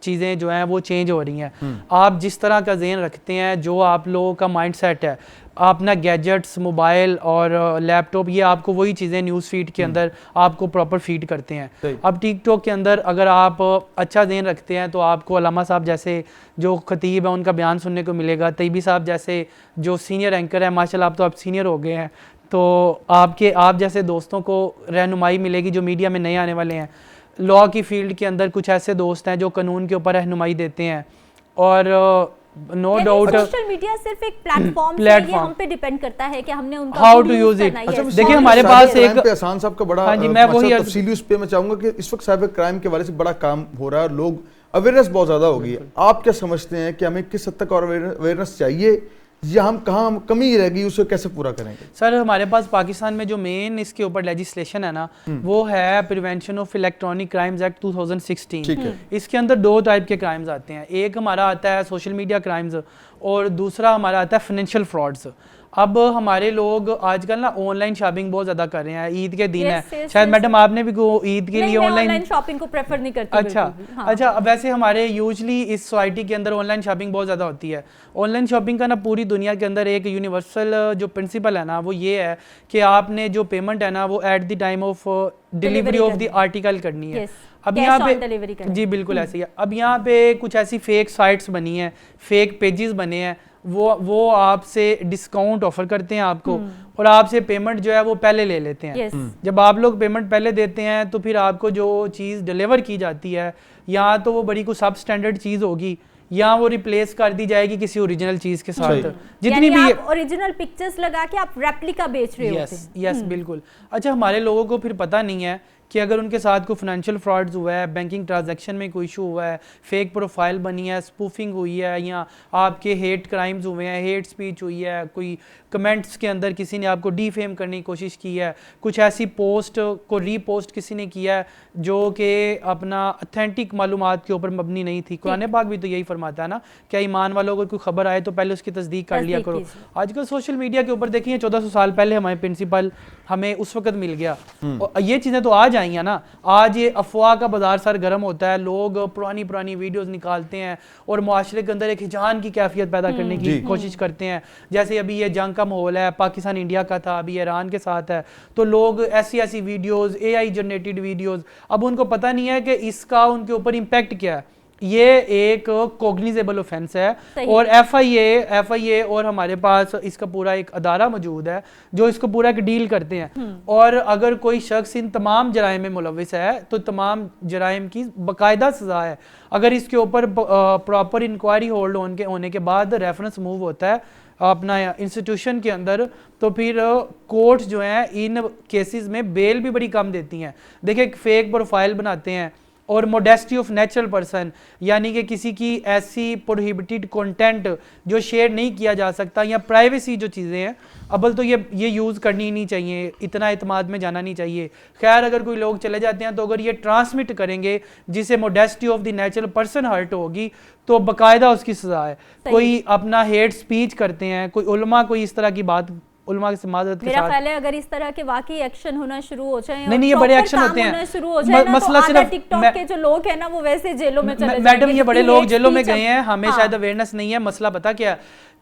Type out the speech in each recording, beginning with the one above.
چیزیں جو ہیں وہ چینج ہو رہی ہیں. آپ جس طرح کا ذہن رکھتے ہیں, جو آپ لوگوں کا مائنڈ سیٹ ہے, اپنا گیجٹس, موبائل اور لیپ ٹاپ, یہ آپ کو وہی چیزیں نیوز فیڈ کے اندر آپ کو پراپر فیڈ کرتے ہیں. اب ٹک ٹاک کے اندر اگر آپ اچھا ذہن رکھتے ہیں تو آپ کو علامہ صاحب جیسے جو خطیب ہیں ان کا بیان سننے کو ملے گا, طیبی صاحب جیسے جو سینئر اینکر ہیں, ماشاء اللہ اب تو آپ سینئر ہو گئے ہیں, تو آپ جیسے دوستوں کو رہنمائی ملے گی جو میڈیا میں نئے آنے والے ہیں. لاء کی فیلڈ کے اندر کچھ ایسے دوست ہیں جو قانون کے اوپر رہنمائی دیتے ہیں, اور نو ڈاؤٹ سوشل میڈیا صرف ایک پلیٹ فارم ہے, یہ ہم پہ ڈیپینڈ کرتا ہے کہ ہم نے ان کا ہاؤ ٹو یوز اٹ. دیکھیں ہمارے پاس ایک احسان صاحب کا بڑا تفصیلی اس پہ میں چاہوں گا کہ اس وقت سائبر کرائم کے بارے سے بڑا کام ہو رہا ہے اور لوگ اویئرنیس بہت زیادہ ہو گئی ہے. آپ کیا سمجھتے ہیں کہ ہمیں کس حد تک اور اویئرنیس چاہیے, یا ہم کہاں کمی رہ گئی, اسے کیسے پورا کریں گے؟ سر ہمارے پاس پاکستان میں جو مین اس کے اوپر لیجسلیشن ہے نا, وہ ہے prevention of electronic crimes act 2016. اس کے اندر 2 ٹائپ کے کرائمز آتے ہیں. ایک ہمارا آتا ہے سوشل میڈیا کرائمز, اور دوسرا ہمارا آتا ہے فائنینشیل فراڈز. اب ہمارے لوگ آج کل نا آن لائن شاپنگ بہت زیادہ کر رہے ہیں, عید کے دن ہے, شاید میڈم آپ نے بھی عید کے لیے آن لائن شاپنگ کو پریفر نہیں کرتی. اچھا ویسے ہمارے یوزلی اس سوسائٹی کے اندر آن لائن شاپنگ بہت زیادہ ہوتی ہے. آن لائن شاپنگ کا نا پوری دنیا کے اندر ایک یونیورسل جو پرنسپل ہے نا, وہ یہ ہے کہ آپ نے جو پیمنٹ ہے نا وہ at the time of delivery of the article کرنی ہے. اب یہاں پہ جی بالکل ایسے ہی ہے. اب یہاں پہ کچھ ایسی فیک سائٹس بنی ہیں, فیک پیجز بنے ہیں, وہ آپ سے ڈسکاؤنٹ آفر کرتے ہیں آپ کو, اور آپ سے پیمنٹ جو ہے وہ پہلے لے لیتے ہیں. جب آپ لوگ پیمنٹ پہلے دیتے ہیں تو پھر آپ کو جو چیز ڈیلیور کی جاتی ہے, یا تو وہ بڑی کوئی سب اسٹینڈرڈ چیز ہوگی, یا وہ ریپلیس کر دی جائے گی کسی اوریجنل چیز کے ساتھ, جتنی بھی اوریجنل پکچرز لگا کے آپ ریپلیکا بیچ رہے ہوتے ہیں. یس بالکل. اچھا ہمارے لوگوں کو پھر پتہ نہیں ہے کہ اگر ان کے ساتھ کوئی فائنینشیل فراڈز ہوا ہے, بینکنگ ٹرانزیکشن میں کوئی ایشو ہوا ہے, فیک پروفائل بنی ہے, اسپوفنگ ہوئی ہے, یا آپ کے ہیٹ کرائمز ہوئے ہیں, ہیٹ سپیچ ہوئی ہے, کوئی کمنٹس کے اندر کسی نے آپ کو ڈی فیم کرنے کی کوشش کی ہے, کچھ ایسی پوسٹ کو ری پوسٹ کسی نے کیا ہے جو کہ اپنا اتھینٹک معلومات کے اوپر مبنی نہیں تھی. قرآن پاک بھی تو یہی فرماتا ہے نا, کیا ایمان والوں کو کوئی خبر آئے تو پہلے اس کی تصدیق کر لیا کرو. آج کل سوشل میڈیا کے اوپر دیکھیں 1400 سال پہلے ہمارے پرنسپل ہمیں اس وقت مل گیا, اور یہ چیزیں تو آج آئی ہیں نا. آج یہ افواہ کا بازار سر گرم ہوتا ہے, لوگ پرانی ویڈیوز نکالتے ہیں اور معاشرے کے اندر ایک ہجان کی کیفیت پیدا کرنے کی کوشش کرتے ہیں. جیسے ابھی یہ جنگ کا ماحول ہے, پاکستان انڈیا کا تھا, ابھی ایران کے ساتھ ہے, تو لوگ ایسی ویڈیوز, اے آئی جنریٹڈ ویڈیوز, اب ان کو پتہ نہیں ہے کہ اس کا ان کے اوپر امپیکٹ کیا ہے. یہ ایک کوگنیزیبل اوفینس ہے, اور ایف آئی اے اور ہمارے پاس اس کا پورا ایک ادارہ موجود ہے جو اس کو پورا ایک ڈیل کرتے ہیں. اور اگر کوئی شخص ان تمام جرائم میں ملوث ہے تو تمام جرائم کی باقاعدہ سزا ہے. اگر اس کے اوپر پراپر انکوائری ہولڈ ہونے کے بعد ریفرنس موو ہوتا ہے اپنا انسٹیٹیوشن کے اندر, تو پھر کورٹ جو ہیں ان کیسز میں بیل بھی بڑی کم دیتی ہیں. دیکھیں فیک پروفائل بناتے ہیں, اور موڈیسٹی آف نیچرل پرسن, یعنی کہ کسی کی ایسی پروہیبٹڈ کنٹینٹ جو شیئر نہیں کیا جا سکتا, یا پرائیویسی جو چیزیں ہیں, ابل تو یہ یوز کرنی ہی نہیں چاہیے, اتنا اعتماد میں جانا نہیں چاہیے. خیر اگر کوئی لوگ چلے جاتے ہیں تو اگر یہ ٹرانسمٹ کریں گے جسے modesty of the natural person hurt ہوگی تو باقاعدہ اس کی سزا ہے. کوئی اپنا ہیٹ سپیچ کرتے ہیں, کوئی علماء کوئی اس طرح کی بات علماء سے معذرت کے ساتھ, میرا خیال ہے اگر اس طرح کے واقعی ایکشن ہونا شروع ہو جائیں, نہیں یہ بڑے ایکشن ہوتے ہیں, مسئلہ صرف ٹک ٹاک کے جو لوگ ہیں نا وہ ویسے جیلوں میں چلے جائیں گے. میڈم یہ بڑے لوگ جیلوں میں گئے ہیں, ہمیں شاید اویئرنیس نہیں ہے. مسئلہ پتہ کیا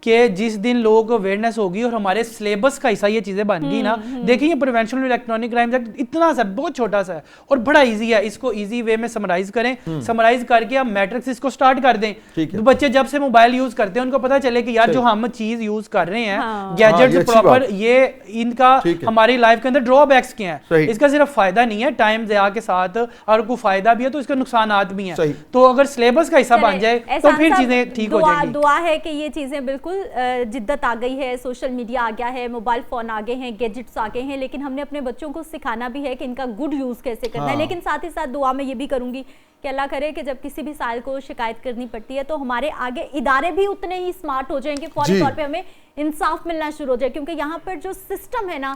کہ جس دن لوگوں کو اویئرنیس ہوگی اور ہمارے سلیبس کا حصہ یہ چیزیں بن گئی نا, دیکھیں یہ پریونشن الیکٹرانک کرائمز ایکٹ اتنا سا بہت چھوٹا سا ہے اور بڑا ایزی ہے. اس کو ایزی وے میں سمرائز کریں, سمرائز کر کے ہم میٹرکس اس کو سٹارٹ کر دیں. بچے جب سے موبائل یوز کرتے ہیں ان کو پتہ چلے کہ یار جو ہم چیز یوز کر رہے ہیں گیجٹس پراپر, یہ ان کا ہماری لائف کے اندر ڈرا بیکس کیا ہیں. اس کا صرف فائدہ نہیں ہے ٹائم ضیاع کے ساتھ, اور کوئی فائدہ بھی ہے تو اس کے نقصانات بھی ہیں. تو اگر سلیبس کا حصہ بن جائے تو پھر چیزیں ٹھیک ہو جائیں گی. دعا ہے کہ یہ چیزیں بالکل جدت آ گئی ہے, سوشل میڈیا آ گیا ہے, موبائل فون آ گئے ہیں, گیجٹس آ گئے ہیں, لیکن ہم نے اپنے بچوں کو سکھانا بھی ہے کہ ان کا گڈ یوز کیسے کرنا ہے. لیکن ساتھ ہی ساتھ دعا میں یہ بھی کروں گی کہ اللہ کرے کہ جب کسی بھی سائل کو شکایت کرنی پڑتی ہے تو ہمارے آگے ادارے بھی اتنے ہی اسمارٹ ہو جائیں کہ فوری طور پہ ہمیں انصاف ملنا شروع ہو جائے. کیونکہ یہاں پر جو سسٹم ہے نا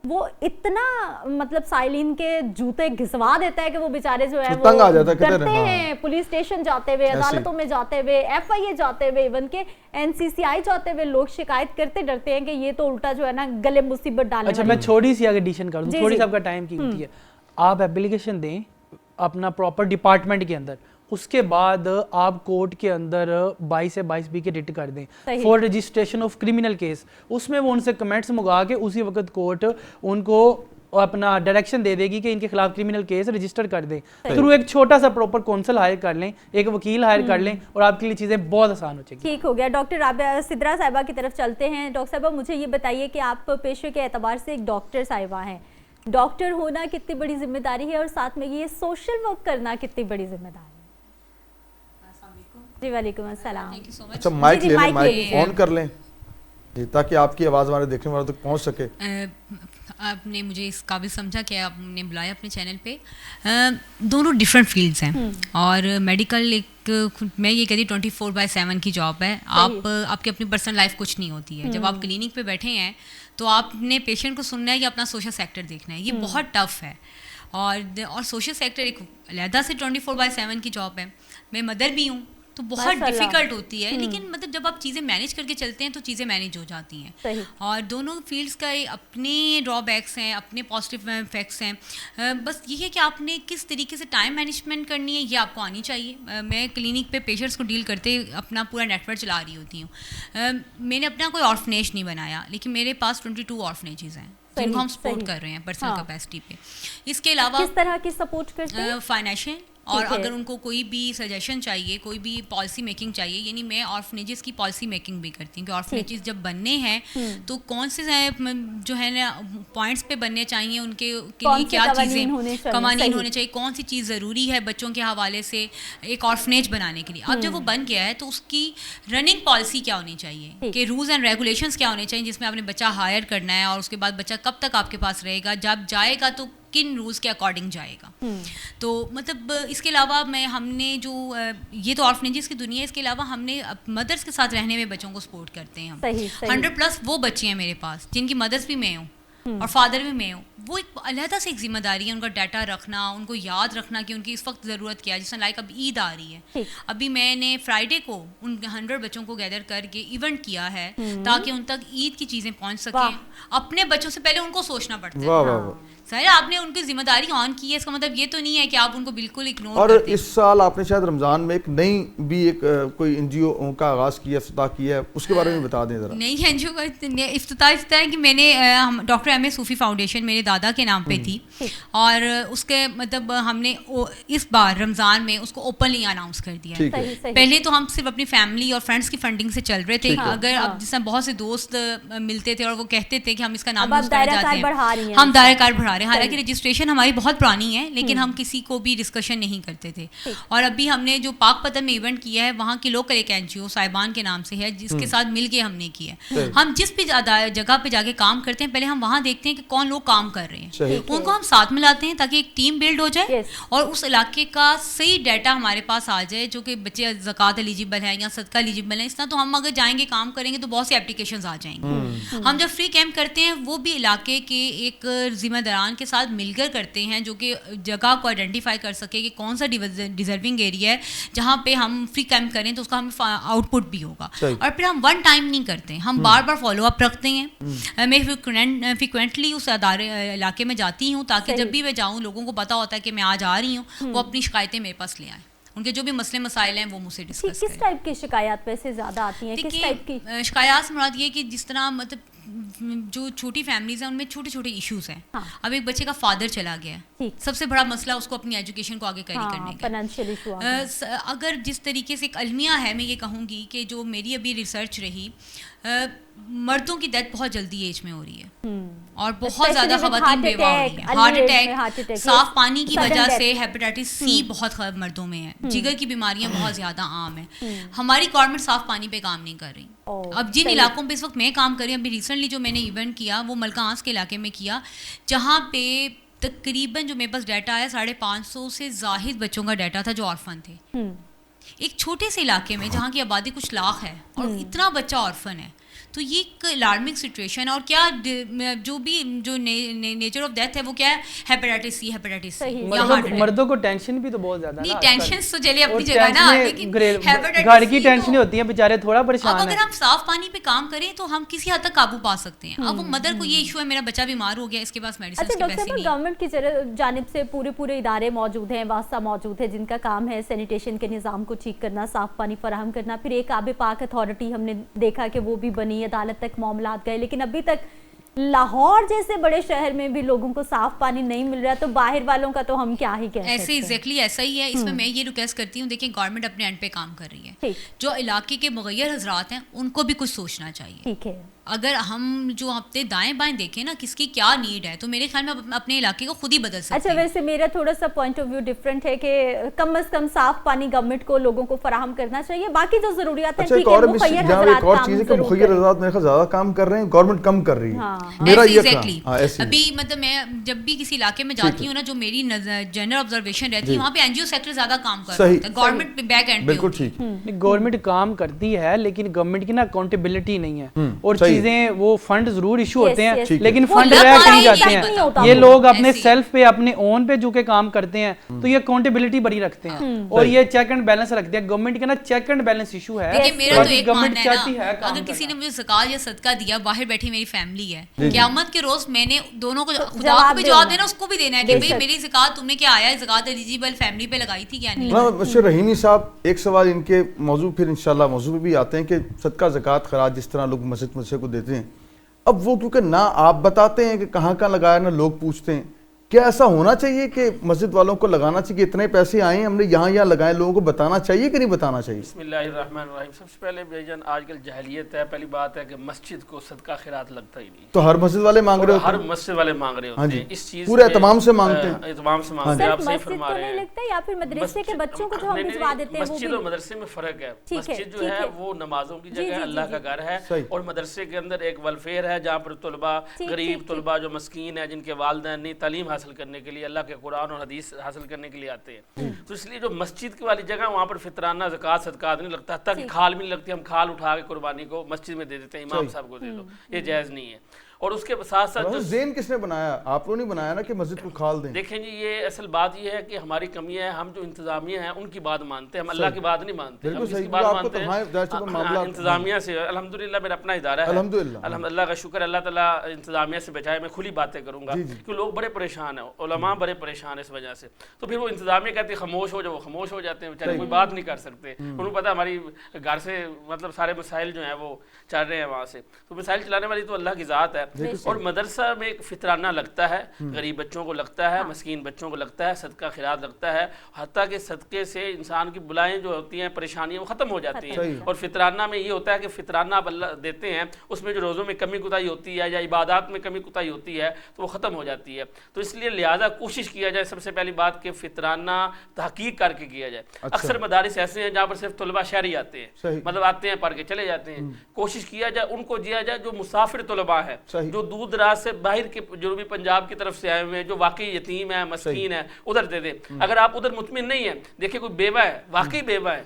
وہ اتنا مطلب سائلین کے جوتے گھسوا دیتا ہے کہ وہ بیچارے جو ہے وہ ڈرتے ہیں, پولیس اسٹیشن جاتے ہوئے, عدالتوں میں جاتے ہوئے, ایف آئی اے جاتے ہوئے, ایون کے این سی سی آئی جاتے ہوئے لوگ شکایت کرتے ڈرتے ہیں کہ یہ تو الٹا جو ہے نا گلے مصیبت ڈالنے. اچھا میں چھوٹی سی ایڈیشن کر دوں, تھوڑی سی آپ کا ٹائم قیمتی ہے. آپ اپلیکیشن دیں اپنا پراپر ڈپارٹمنٹ کے اندر, اس کے بعد آپ کورٹ کے اندر 22 سے 22B کے ریٹ کر دیں for registration of criminal case. اس میں وہ ان سے کمنٹس منگا کے اسی وقت کورٹ ان کو اپنا ڈائریکشن دے دے گی کہ ان کے خلاف کرمنل کیس رجسٹر کر دیں. تھرو ایک چھوٹا سا پراپر کونسل ہائر کر لیں, ایک وکیل ہائر کر لیں, اور آپ کے لیے چیزیں بہت آسان ہو جائیں گی. ٹھیک ہو گیا. ڈاکٹر رابعہ سدرا صاحبہ کی طرف چلتے ہیں. ڈاکٹر صاحبہ مجھے یہ بتائیے کہ آپ پیشے کے اعتبار سے ایک ڈاکٹر صاحبہ ہیں, ڈاکٹر ہونا کتنی بڑی ذمہ داری ہے, اور ساتھ میں یہ سوشل ورک کرنا کتنی بڑی ذمہ داری ہے؟ جی وعلیکم السلام. اچھا مائک لے لیں, مائک آن کر لیں تاکہ آپ کی آواز ہمارے دیکھنے والوں تک پہنچ سکے. آپ نے مجھے اس قابل سمجھا کہ آپ نے بلایا اپنے چینل پہ. دونوں ڈفرینٹ فیلڈس ہیں, اور میڈیکل ایک میں یہ کہتی ہوں 24/7 کی جاب ہے. آپ کی اپنی پرسنل لائف کچھ نہیں ہوتی ہے. جب آپ کلینک پہ بیٹھے ہیں تو آپ نے پیشنٹ کو سننا ہے یا اپنا سوشل سیکٹر دیکھنا ہے. یہ بہت ٹف ہے, اور سوشل سیکٹر ایک علیحدہ سے 24/7 کی جاب ہے. میں مدر بھی ہوں تو بہت ڈیفیکلٹ ہوتی ہے, لیکن مطلب جب آپ چیزیں مینیج کر کے چلتے ہیں تو چیزیں مینیج ہو جاتی ہیں. اور دونوں فیلڈس کا اپنے ڈرا بیکس ہیں, اپنے پازیٹیو افیکٹس ہیں. بس یہ ہے کہ آپ نے کس طریقے سے ٹائم مینجمنٹ کرنی ہے یہ آپ کو آنی چاہیے. میں کلینک پہ پیشنٹس کو ڈیل کرتے اپنا پورا نیٹ ورک چلا رہی ہوتی ہوں. میں نے اپنا کوئی آرفنیج نہیں بنایا, لیکن میرے پاس 22 آرفنیجز ہیں جن کو ہم سپورٹ کر رہے ہیں پرسنل کیپیسٹی پہ. اس کے علاوہ کس طرح کی سپورٹ کرتے ہیں؟ فائنینشیل, اور اگر ان کو کوئی بھی سجیشن چاہیے, کوئی بھی پالیسی میکنگ چاہیے, یعنی میں آرفنیجز کی پالیسی میکنگ بھی کرتی ہوں کہ آرفنیجز جب بننے ہیں تو کون سے جو ہے نا پوائنٹس پہ بننے چاہیے, ان کے لیے کیا چیزیں قوانین ہونے چاہیے, کون سی چیز ضروری ہے بچوں کے حوالے سے ایک آرفنیج بنانے کے لیے. اب جب وہ بن گیا ہے تو اس کی رننگ پالیسی کیا ہونی چاہیے, کہ رولز اینڈ ریگولیشنس کیا ہونے چاہیے, جس میں آپ نے بچہ ہائر کرنا ہے, اور اس کے بعد بچہ کب تک آپ کے پاس رہے گا, جب جائے گا تو کن رولز کے اکارڈنگ جائے گا. تو مطلب اس کے علاوہ ہم نے جو یہ تو آرفنیجز کی دنیا ہے, اس کے علاوہ ہم نے مدرس کے ساتھ رہنے میں بچوں کو سپورٹ کرتے ہیں. ہم 100+ وہ بچے ہیں میرے پاس جن کی مدرس بھی میں ہوں اور فادر بھی میں ہوں. وہ ایک علیحدہ سے ایک ذمہ داری ہے ان کا ڈیٹا رکھنا, ان کو یاد رکھنا کہ ان کی اس وقت ضرورت کیا ہے. جس طرح لائک اب عید آ رہی ہے, ابھی میں نے فرائیڈے کو ان 100 بچوں کو گیدر کر کے ایونٹ کیا ہے تاکہ ان تک عید کی چیزیں پہنچ سکیں. اپنے بچوں سے پہلے ان کو سوچنا پڑتا ہے. سر آپ نے ان کی ذمہ داری آن کی ہے, اس کا مطلب یہ تو نہیں ہے کہ آپ ان کو بالکل اگنور اور اس سال آپ نے شاید رمضان میں ایک نئی بھی ایک کوئی NGO کا آغاز کیا, افتتاح کیا ہے, اس کے بارے میں بتا دیں ذرا. نئی NGO کا افتتاح اس طرح کہ میں نے ڈاکٹر ایم اے صوفی فاؤنڈیشن میرے دادا کے نام پہ تھی, اور اس کے مطلب ہم نے اس بار رمضان میں اس کو اوپنلی اناؤنس کر دیا ہے. پہلے تو ہم صرف اپنی فیملی اور فرینڈس کی فنڈنگ سے چل رہے تھے. اگر اب جس طرح بہت سے دوست ملتے تھے اور وہ کہتے تھے کہ ہم اس کا نام یوز کرنا چاہتے ہیں, ہم دائرہ کار بڑھا رہے ہیں. حالانکہ رجسٹریشن ہماری بہت پرانی ہے, لیکن ہم کسی کو بھی ڈسکشن نہیں کرتے تھے. اور ابھی ہم نے جو پاک پتن میں ایونٹ کیا ہے, وہاں کی لوکل ایک NGO صاحبان کے نام سے ہے, جس کے ساتھ مل کے ہم نے کیا ہے. ہم جس بھی جگہ پہ جا کے کام کرتے ہیں, پہلے ہم وہاں دیکھتے ہیں کہ کون لوگ کام کر رہے ہیں, ان کو ہم ساتھ ملاتے ہیں تاکہ ایک ٹیم بلڈ ہو جائے, اور اس علاقے کا صحیح ڈیٹا ہمارے پاس آ جائے, جو کہ بچے زکوٰۃ ایلیجیبل ہیں یا صدقہ ایلیجیبل ہیں. اس طرح تو ہم اگر جائیں گے کام کریں گے تو بہت سی اپلیکیشنز آ جائیں گی. ہم جب فری کیمپ کرتے ہیں وہ بھی علاقے کے ایک ذمہ داران کے ساتھ مل کر کرتے ہیں, جو کہ جگہ کو آئیڈینٹیفائی کر سکے کہ کون سا ڈیزرونگ ایریا ہے جہاں پہ ہم فری کیمپ کریں تو اس کا ہمیں آؤٹ پٹ بھی ہوگا. اور پھر ہم ون ٹائم نہیں کرتے, ہم بار بار فالو اپ رکھتے ہیں. میں فریکوینٹلی اس علاقے میں جاتی ہوں تاکہ جب بھی میں جاؤں لوگوں کو پتا ہوتا ہے کہ میں آج آ رہی ہوں, وہ اپنی شکایتیں میرے پاس لے آئیں. ان کے جو بھی مسئلے مسائل ہیں وہ مجھ سے ڈسکس کریں. کس ٹائپ کی شکایات ویسے زیادہ آتی ہیں؟ کس ٹائپ کی شکایات سے مراد یہ کہ جس طرح مطلب جو چھوٹی فیملیز ہیں ان میں چھوٹے چھوٹے ایشوز ہیں. اب ایک بچے کا فادر چلا گیا, سب سے بڑا مسئلہ اس کو اپنی ایجوکیشن کو آگے کیری کرنے کا فائنینشیل ایشو. اگر جس طریقے سے ایک المیہ ہے, میں یہ کہوں گی کہ جو میری ابھی ریسرچ رہی, مردوں کی ڈیتھ بہت جلدی ایج میں ہو رہی ہے, اور بہت زیادہ خواتین بیوہ ہو رہی ہیں. ہارٹ اٹیک, صاف پانی کی وجہ سے ہیپیٹائٹس C بہت مردوں میں ہے, جگر کی بیماریاں بہت زیادہ عام ہیں. ہماری گورنمنٹ صاف پانی پہ کام نہیں کر رہی. اب جن علاقوں پہ اس وقت میں کام کر رہی ہوں, ابھی ریسنٹلی جو میں نے ایونٹ کیا وہ ملکانس کے علاقے میں کیا, جہاں پہ تقریباً جو میرے پاس ڈیٹا ہے 550 سے زائد بچوں کا ڈیٹا تھا جو آرفن تھے. ایک چھوٹے سے علاقے میں جہاں کی آبادی کچھ لاکھ ہے اور اتنا بچہ آرفن ہے. تو یہ ایک الارمنگ سچویشن. اور کیا جو بھی جو نیچر آف ڈیتھ ہے وہ کیا ہے, ہیپیٹائٹس سی, ہیپیٹائٹس سی. مردوں کو ٹینشن بھی تو بہت زیادہ ہے. نہیں ٹینشن تو چلیے اپنی جگہ نا, لیکن گھر کی ٹینشنیں ہوتی ہیں, بیچارے تھوڑا پریشان ہیں. اب اگر ہم صاف پانی پہ کام کریں تو ہم کسی حد تک قابو پا سکتے ہیں. اب وہ مدر کو یہ ایشو ہے, میرا بچہ بیمار ہو گیا, اس کے پاس میڈیسن کے پیسے نہیں. گورنمنٹ کی جانب سے پورے ادارے موجود ہیں, واسطہ موجود ہے, جن کا کام ہے سینیٹیشن کے نظام کو ٹھیک کرنا, صاف پانی فراہم کرنا. پھر ایک آب پاک اتھارٹی ہم نے دیکھا کہ وہ بھی بنی, عدالت تک معاملات گئے, لیکن ابھی تک لاہور جیسے بڑے شہر میں بھی لوگوں کو صاف پانی نہیں مل رہا, تو باہر والوں کا تو ہم کیا ہی کہہ سکتے ہیں. ایسے ایگزیکٹلی ایسا ہی ہے. اس میں یہ ریکویسٹ کرتی ہوں, دیکھیں گورنمنٹ اپنے اینڈ پہ کام کر رہی ہے, جو علاقے کے مغیر حضرات ہیں ان کو بھی کچھ سوچنا چاہیے. ٹھیک ہے, اگر ہم جو ہفتے دائیں بائیں دیکھیں نا کس کی کیا نیڈ ہے, تو میرے خیال میں اپنے علاقے کو خود ہی بدل سکتے ہیں. اچھا, ویسے میرا تھوڑا سا پوائنٹ آف ویو ڈفرینٹ ہے کہ کم از کم صاف پانی گورنمنٹ کو لوگوں کو فراہم کرنا چاہیے. باقی جو ضروریات ہیں ٹھیک ہے, مخیر حضرات میرے خیال زیادہ کام کر رہے ہیں, گورنمنٹ کم کر رہی ہے. میرا یہ ابھی مطلب میں جب بھی کسی علاقے میں جاتی ہوں نا, جو میری جنرل آبزرویشن رہتی ہے, وہاں پہ این جی او سیکٹر زیادہ کام کر رہا ہے, گورنمنٹ بیک اینڈ. بالکل ٹھیک, گورنمنٹ کام کرتی ہے لیکن گورنمنٹ کی نا اکاؤنٹیبلٹی نہیں ہے, اور چیزیں وہ فنڈ ضرور ایشو ہوتے ہیں لیکن فنڈ رہ کہیں جاتے ہیں. یہ لوگ اپنے سیلف پہ اپنے اون پہ جو کہ کام کرتے ہیں تو یہ اکاؤنٹیبلٹی بڑی رکھتے ہیں اور یہ چیک اینڈ بیلنس رکھتے ہیں. گورنمنٹ کا نا چیک اینڈ بیلنس ایشو ہے. میرا تو ایک ماننا ہے نا, اگر کسی نے مجھے زکات یا صدقہ دیا, باہر بیٹھی میری فیملی ہے, قیامت کے روز میں نے دونوں کو, خدا کو بھی جواب دینا, اس کو بھی دینا ہے کہ بھئی میری زکات تم نے کیا آیا ہے, زکات ایلیجیبل فیملی پہ لگائی تھی کیا نہیں. مسٹر رحیمی صاحب, ایک سوال ان کے موضوع پھر انشاءاللہ موضوع پہ بھی آتے ہیں کہ صدقہ زکات خراج جس طرح لوگ مسجد کو دیتے ہیں, اب وہ کیونکہ نہ آپ بتاتے ہیں کہ کہاں کہاں لگایا, نہ لوگ پوچھتے ہیں, کیا ایسا ہونا چاہیے کہ مسجد والوں کو لگانا چاہیے کہ اتنے پیسے آئے ہیں ہم نے یہاں لگائے, لوگوں کو بتانا چاہیے کہ نہیں بتانا چاہیے؟ بسم اللہ الرحمن الرحیم. سب سے پہلے بھائی جان آج کل جہلیت ہے. پہلی بات ہے کہ مسجد کو صدقہ خیرات لگتا ہی نہیں, تو ہر مسجد والے مانگ رہے ہوتے ہیں, ہر مسجد والے مانگ رہے ہوتے ہیں. اس چیز پورے اہتمام سے مانگتے ہیں, اہتمام سے مانگتے ہیں. آپ صحیح فرما رہے ہیں. یا پھر مدرسے کے بچوں کو جو ہم بھجوا دیتے ہیں, مسجد اور مدرسے میں فرق ہے. مسجد جو ہے وہ نمازوں کی جگہ ہے, اللہ کا گھر ہے, اور مدرسے کے اندر ایک ویلفیئر ہے جہاں پر طلباء, غریب طلباء جو مسکین ہیں, جن کے والدین نہیں تعلیم حاصل کرنے کے لیے, اللہ کے قرآن اور حدیث حاصل کرنے کے لیے آتے ہیں. تو اس لیے جو مسجد کی والی جگہ وہاں پر فطرانہ زکوٰۃ صدقات نہیں لگتا, حتیٰ کہ کھال بھی نہیں لگتی. ہم کھال اٹھا کے قربانی کو مسجد میں دے دیتے ہیں, امام صاحب کو دے دو, یہ جائز نہیں ہے. اور اس کے ساتھ ساتھ جو ذہن کس نے بنایا, آپ لوگوں نے بنایا نا کہ مسجد کو کھال دیں. دیکھیں جی, یہ اصل بات یہ ہے کہ ہماری کمی ہے, ہم جو انتظامیہ ہیں ان کی بات مانتے ہیں, ہم اللہ کی بات نہیں مانتے. ہم کس کی بات مانتے ہیں؟ انتظامیہ سے. الحمدللہ میرا اپنا ادارہ ہے, الحمدللہ کا شکر, اللہ تعالیٰ انتظامیہ سے بچائے. میں کھلی باتیں کروں گا کہ لوگ بڑے پریشان ہیں, علماء بڑے پریشان ہیں اس وجہ سے. تو پھر وہ انتظامیہ کہتے ہیں خاموش ہو جاؤ, وہ خاموش ہو جاتے ہیں بیچارے, کوئی بات نہیں کر سکتے. انہوں پتہ ہماری گھر سے مطلب سارے مسائل جو ہیں وہ چل رہے ہیں وہاں سے. تو مسائل چلانے والی تو اللہ کی ذات ہے. اور مدرسہ میں ایک فطرانہ لگتا ہے, غریب بچوں کو لگتا ہے, مسکین بچوں کو لگتا ہے, صدقہ خیرات لگتا ہے, حتیٰ کہ صدقے سے انسان کی بلائیں جو ہوتی ہیں, پریشانیاں, وہ ختم ہو جاتی ہیں. اور فطرانہ میں یہ ہوتا ہے کہ فطرانہ آپ اللہ دیتے ہیں, اس میں جو روزوں میں کمی کوتاہی ہوتی ہے یا عبادات میں کمی کوتاہی ہوتی ہے تو وہ ختم ہو جاتی ہے. تو اس لیے لہٰذا کوشش کیا جائے, سب سے پہلی بات کہ فطرانہ تحقیق کر کے کیا جائے. اکثر مدارس ایسے ہیں جہاں پر صرف طلباء شہری آتے ہیں, مطلب آتے ہیں پڑھ کے چلے جاتے ہیں. کوشش کیا جائے ان کو دیا جائے جو مسافر طلباء ہیں, جو دور دراز سے باہر کے جنوبی پنجاب کی طرف سے آئے ہوئے ہیں, جو واقعی یتیم ہے, مسکین ہے, ادھر دے دیں. اگر آپ ادھر مطمئن نہیں ہیں, دیکھیں کوئی بیوہ ہے, واقعی بیوہ ہے,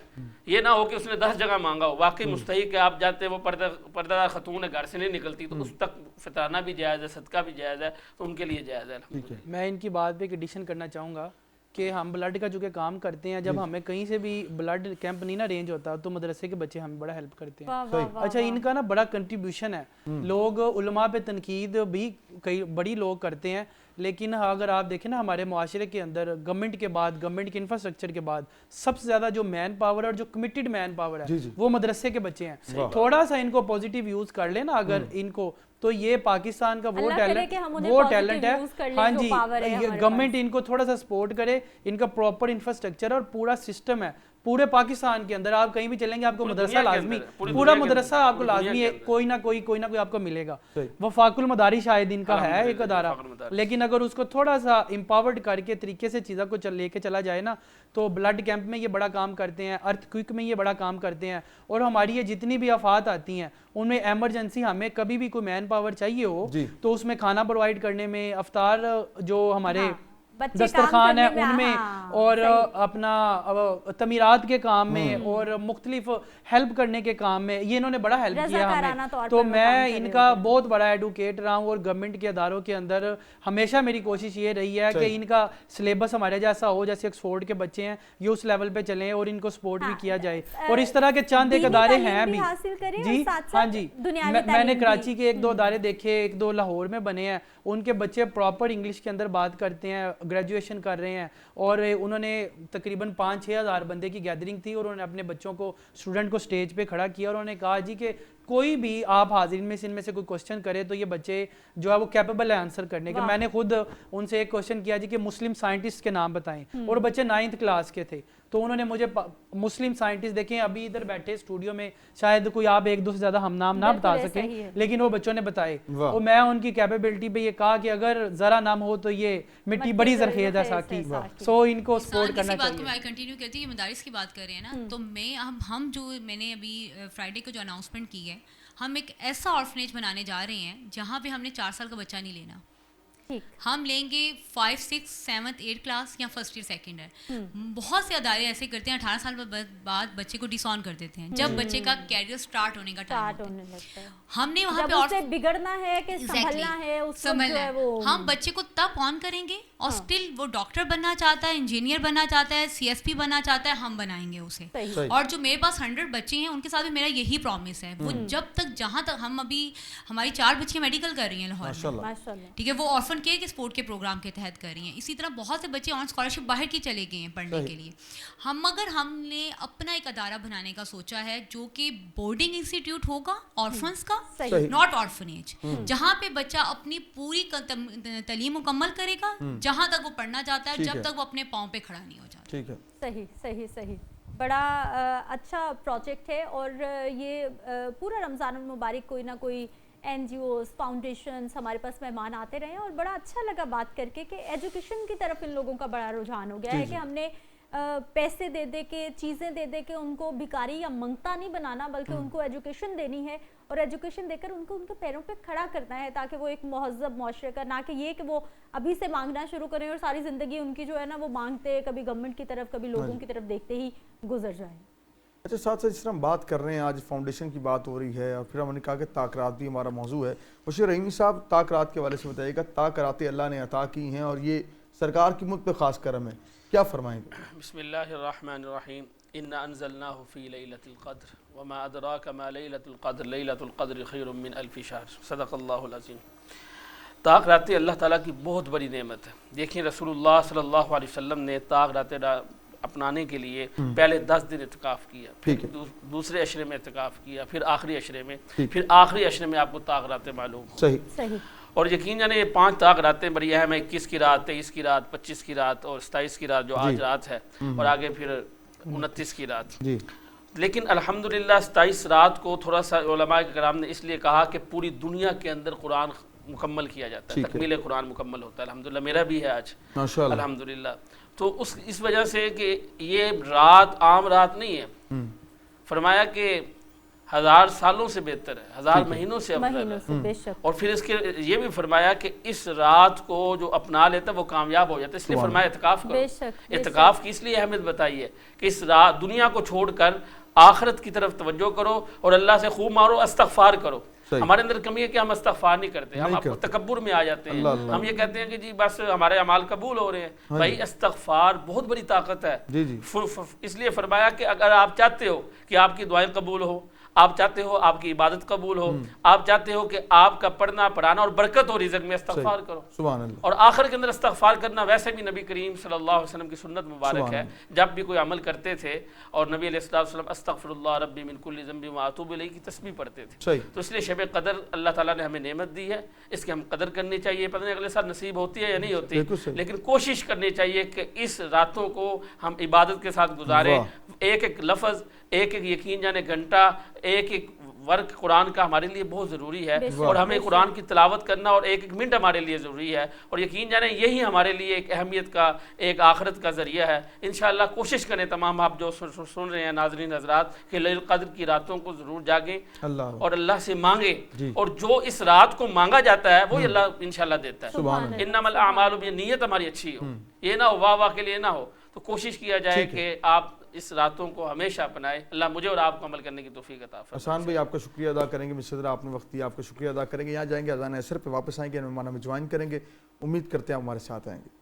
یہ نہ ہو کہ اس نے 10 جگہ مانگا ہو, واقعی مستحق ہے, آپ جاتے ہیں, وہ پردہ دار خاتون ہے, گھر سے نہیں نکلتی, تو اس تک فطرانہ بھی جائز ہے, صدقہ بھی جائز ہے, تو ان کے لیے جائز ہے. میں ان کی بات پہ ایک ایڈیشن کرنا چاہوں گا کہ ہم بلڈ کا جو کہ کام کرتے ہیں, جب ہمیں کہیں سے بھی بلڈ کیمپ نہیں نا ارینج ہوتا تو مدرسے کے بچے ہمیں بڑا ہیلپ کرتے ہیں. اچھا, ان کا نا بڑا کنٹریبیوشن ہے. لوگ علماء پہ تنقید بھی کئی بڑی لوگ کرتے ہیں, لیکن اگر آپ دیکھیں نا ہمارے معاشرے کے اندر گورنمنٹ کے بعد, گورنمنٹ کے انفراسٹرکچر کے بعد سب سے زیادہ جو مین پاور اور جو کمیٹڈ مین پاور ہے وہ مدرسے کے بچے ہیں. تھوڑا سا ان کو پوزیٹیو یوز کر لیں نا اگر ان کو, تو یہ پاکستان کا وہ ٹیلنٹ ہے. ہاں جی, گورنمنٹ ان کو تھوڑا سا سپورٹ کرے, ان کا پراپر انفراسٹرکچر اور پورا سسٹم ہے پورے پاکستان کے اندر. آپ کہیں بھی چلیں گے آپ کو مدرسہ لازمی, پورا مدرسہ آپ کو لازمی ہے, کوئی نہ کوئی آپ کو ملے گا. وفاق المداری شاید ان کا ہے ایک ادارہ, لیکن اگر اس کو تھوڑا سا امپاورڈ کر کے طریقے سے چیزوں کو لے کے چلا جائے نا, تو بلڈ کیمپ میں یہ بڑا کام کرتے ہیں, ارتھ کوئک میں یہ بڑا کام کرتے ہیں. اور ہماری یہ جتنی بھی آفات آتی ہیں ان میں ایمرجنسی ہمیں کبھی بھی کوئی مین پاور چاہیے ہو تو اس میں کھانا پرووائڈ کرنے میں, افطار جو ہمارے دسترخوان ہے ان میں اور اپنا تعمیرات کے کام میں اور مختلف ہیلپ کرنے کے کام میں، یہ انہوں نے بڑا ہیلپ کیا ہمیں. تو میں ان کا بہت بڑا ایڈوکیٹ رہا ہوں اور گورنمنٹ کے اداروں کے اندر ہمیشہ میری کوشش یہ رہی ہے کہ ان کا سلیبس ہمارے جیسا ہو، جیسے آکسفورڈ کے بچے ہیں یہ اس لیول پہ چلیں اور ان کو سپورٹ بھی کیا جائے. اور اس طرح کے چند ایک ادارے ہیں بھی. جی ہاں جی، میں نے کراچی کے 1-2 ادارے دیکھے، 1-2 لاہور میں بنے ہیں. ان کے بچے پراپر انگلش کے اندر بات کرتے ہیں، گریجویشن کر رہے ہیں، اور انہوں نے تقریباً 5-6 ہزار بندے کی گیدرنگ تھی اور انہوں نے اپنے بچوں کو، اسٹوڈنٹ کو اسٹیج پہ کھڑا کیا اور انہوں نے کہا جی کہ کوئی بھی آپ حاضرین میں سے ان میں سے کوئی کوسچن کرے تو یہ بچے جو ہے وہ کیپیبل ہے آنسر کرنے کے. میں نے خود ان سے ایک کوسچن کیا جی کہ مسلم سائنٹسٹ کے نام بتائیں، اور بچے 9th کلاس کے تھے. تو انہوں نے مجھے مسلم سائنٹسٹ دیکھیں ابھی ادھر بیٹھے اسٹوڈیو میں، شاید کوئی آپ 1-2 سے زیادہ ہم نام نہ بتا سکیں، لیکن وہ بچوں نے بتائے. اور میں ان کی کیپیبلٹی پہ یہ کہا کہ اگر ذرا نام ہو تو یہ مٹی بڑی زرخیز ہے ساکی. سو ان کو سپورٹ کرنا چاہیے. بات کو میں کنٹینیو کرتی ہوں، مدارس کی بات کر رہے ہیں نا، تو ہم جو میں نے ابھی فرائیڈے کو جو اناؤنسمنٹ کی ہے، ہم ایک ایسا آرفنیج بنانے جا رہے ہیں جہاں پہ ہم نے 4 سال کا بچہ نہیں لینا. ہم لیں گے 5, 6, 7, 8 کلاس یا فرسٹ ایئر سیکنڈ ایئر. بہت سے ادارے ایسے کرتے ہیں 18 سال بعد بچے کو ڈس آن کر دیتے ہیں جب بچے کا کیریئر سٹارٹ ہونے کا ٹائم ہوتا ہے. ہم نے وہاں پہ اور بگڑنا ہے کہ سنبھلنا ہے، ہم بچے کو تب آن کریں گے اور اسٹل وہ ڈاکٹر بننا چاہتا ہے، انجینئر بننا چاہتا ہے، CSP بننا چاہتا ہے، ہم بنائیں گے اسے. اور جو میرے پاس 100 بچے ہیں ان کے ساتھ بھی میرا یہی پرومس ہے. وہ جب تک جہاں تک ہم ابھی ہماری 4 بچیاں میڈیکل کر رہی ہیں لاہور میں، ٹھیک ہے، وہ آرفن کیئر کے سپورٹ کے پروگرام کے تحت کر رہی ہیں. اسی طرح بہت سے بچے آن اسکالرشپ باہر کی چلے گئے ہیں پڑھنے کے لیے. ہم نے اپنا ایک ادارہ بنانے کا سوچا ہے جو کہ بورڈنگ انسٹیٹیوٹ ہوگا آرفنس کا، ناٹ آرفنیج، جہاں پہ بچہ اپنی پوری تعلیم مکمل کرے گا جہاں تک وہ پڑھنا چاہتا ہے، جب تک وہ اپنے پاؤں پہ کھڑا نہیں ہو جاتا. ٹھیک ہے، صحیح صحیح صحیح. بڑا اچھا پروجیکٹ ہے اور یہ پورا رمضان المبارک کوئی نہ کوئی NGOs فاؤنڈیشنز ہمارے پاس مہمان آتے رہے ہیں. اور بڑا اچھا لگا بات کر کے کہ ایجوکیشن کی طرف ان لوگوں کا بڑا رجحان ہو گیا ہے کہ ہم نے پیسے دے دے کے، چیزیں دے دے کے ان کو بھکاری یا منگتا نہیں بنانا، بلکہ ان کو ایجوکیشن دینی ہے اور ایجوکیشن دے کر ان کو ان کے پیروں پہ کھڑا کرنا ہے تاکہ وہ ایک مہذب معاشرے کا، نہ کہ یہ کہ وہ ابھی سے مانگنا شروع کریں اور ساری زندگی ان کی جو ہے نا وہ مانگتے، کبھی گورنمنٹ کی طرف کبھی لوگوں کی طرف دیکھتے ہی گزر جائیں. اچھا، ساتھ ساتھ جس طرح ہم بات کر رہے ہیں، آج فاؤنڈیشن کی بات ہو رہی ہے اور پھر ہم نے کہا کہ تاکرات بھی ہمارا موضوع ہے. بشیر رحیمی صاحب، تاکرات کے حوالے سے بتائیے گا. تاکراتیں اللہ نے عطا کی ہیں اور یہ سرکار کی ملک پہ خاص کرم ہے، کیا فرمائیں گے؟ بسم اللہ الرحمن الرحیم. انا انزلناه في ليلة القدر وما ادراك ما ليلة القدر ليلة القدر خير من 1000 شهر. صدق اللہ العظیم. تاکراتیں اللہ تعالیٰ کی بہت بڑی نعمت ہے. دیکھیں رسول اللہ صلی اللہ علیہ وسلم نے تاکراتیں اپنانے کے لیے پہلے 10 دن اعتکاف کیا، پھر دوسرے عشرے میں اعتکاف کیا، پھر آخری عشرے میں، پھر آخری عشرے میں آپ کو تاکراتیں معلوم ہوں. صحیح. اور یقیناً یہ 5 تاکراتیں بڑی اہم ہیں. 21 کی رات، 23 کی رات، 25 کی رات اور 27 کی رات جو آج رات ہے، اور آگے پھر 29 کی رات. لیکن الحمدللہ 27 رات کو تھوڑا سا علماء کرام نے اس لیے کہا کہ پوری دنیا کے اندر قرآن مکمل کیا جاتا ہے، تکمیل قرآن مکمل ہوتا ہے. الحمدللہ میرا بھی ہے آج الحمدللہ. تو اس وجہ سے کہ یہ رات عام رات نہیں ہے، فرمایا کہ 1000 سالوں سے بہتر ہے، 1000 مہینوں سے افضل ہے. اور پھر اس کے یہ بھی فرمایا کہ اس رات کو جو اپنا لیتا ہے وہ کامیاب ہو جاتا ہے. اس لیے فرمایا اعتکاف کرو. اعتکاف کی اس لیے اہمیت بتائی ہے کہ اس رات دنیا کو چھوڑ کر آخرت کی طرف توجہ کرو اور اللہ سے خوب مارو، استغفار کرو. ہمارے اندر کمی ہے کہ ہم استغفار نہیں کرتے، ہم تکبر میں آ جاتے ہیں. ہم یہ کہتے ہیں کہ جی بس ہمارے اعمال قبول ہو رہے ہیں. بھائی استغفار بہت بڑی طاقت ہے. اس لیے فرمایا کہ اگر آپ چاہتے ہو کہ آپ کی دعائیں قبول ہو، آپ چاہتے ہو آپ کی عبادت قبول ہو، آپ چاہتے ہو کہ آپ کا پڑھنا پڑھانا اور برکت ہو رزق میں، استغفار کرو. سبحان اللہ. اور آخر کے اندر استغفار کرنا ویسے بھی نبی کریم صلی اللہ علیہ وسلم کی سنت مبارک ہے. جب بھی کوئی عمل کرتے تھے اور نبی علیہ الصلوۃ والسلام استغفر اللہ ربی من کل ذنب واتوب الیہ کی تسبیح پڑھتے تھے. تو اس لیے شب قدر اللہ تعالیٰ نے ہمیں نعمت دی ہے، اس کی ہم قدر کرنی چاہیے. پتہ نہیں اگلے سال نصیب ہوتی ہے یا نہیں ہوتی، لیکن کوشش کرنی چاہیے کہ اس راتوں کو ہم عبادت کے ساتھ گزاریں. ایک ایک لفظ، ایک ایک یقین جانے گھنٹہ ایک ایک ورق قرآن کا ہمارے لیے بہت ضروری ہے اور ہمیں قرآن کی تلاوت کرنا اور ایک ایک منٹ ہمارے لیے ضروری ہے اور یقین جانے یہی ہمارے لیے ایک اہمیت کا ایک آخرت کا ذریعہ ہے انشاءاللہ کوشش کریں تمام آپ جو سن رہے ہیں ناظرین حضرات کہ لیلۃ القدر کی راتوں کو ضرور جاگیں اور اللہ سے مانگیں اور جو اس رات کو مانگا جاتا ہے وہی اللہ انشاءاللہ دیتا ہے انما الاعمال نیت ہماری اچھی ہو یہ نہ ہو واہ واہ کے لیے نہ ہو تو کوشش کیا جائے کہ آپ اس راتوں کو ہمیشہ اپنائیں اللہ مجھے اور آپ کو عمل کرنے کی توفیق عطا فرمائے احسان بھائی آپ کا شکریہ ادا کریں گے مصر آپ نے وقت دیا آپ کا شکریہ ادا کریں گے یہاں جائیں گے اذان عصر پہ واپس آئیں گے مہمان ہمیں جوائن کریں گے امید کرتے ہیں آپ ہمارے ساتھ آئیں گے